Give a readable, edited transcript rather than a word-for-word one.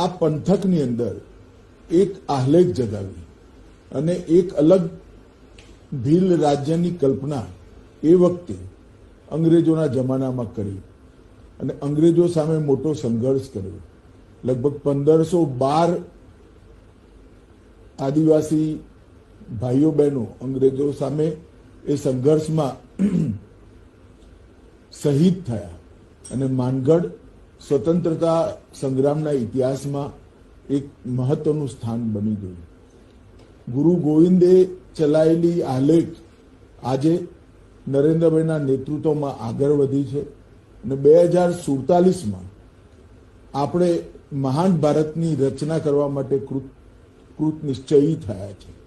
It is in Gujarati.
આ પંથકની અંદર એક આહ્લેખ જગાવી અને એક અલગ ભીલ રાજ્યની કલ્પના એ વખતે અંગ્રેજોના જમાનામાં કરી અને અંગ્રેજો સામે મોટો સંઘર્ષ કર્યો. લગભગ 1512 આદિવાસી ભાઈઓ બહેનો અંગ્રેજો સામે એ સંઘર્ષમાં શહીદ થયા અને માનગઢ સ્વતંત્રતા સંગ્રામના ઇતિહાસમાં એક મહત્વનું સ્થાન બની ગયું. ગુરુ ગોવિંદે ચલાયેલી આલેખ આજે નરેન્દ્રભાઈના નેતૃત્વમાં આગળ વધી છે અને 2047માં આપણે મહાન ભારતની રચના કરવા માટે કૃત નિશ્ચયી થયા છે.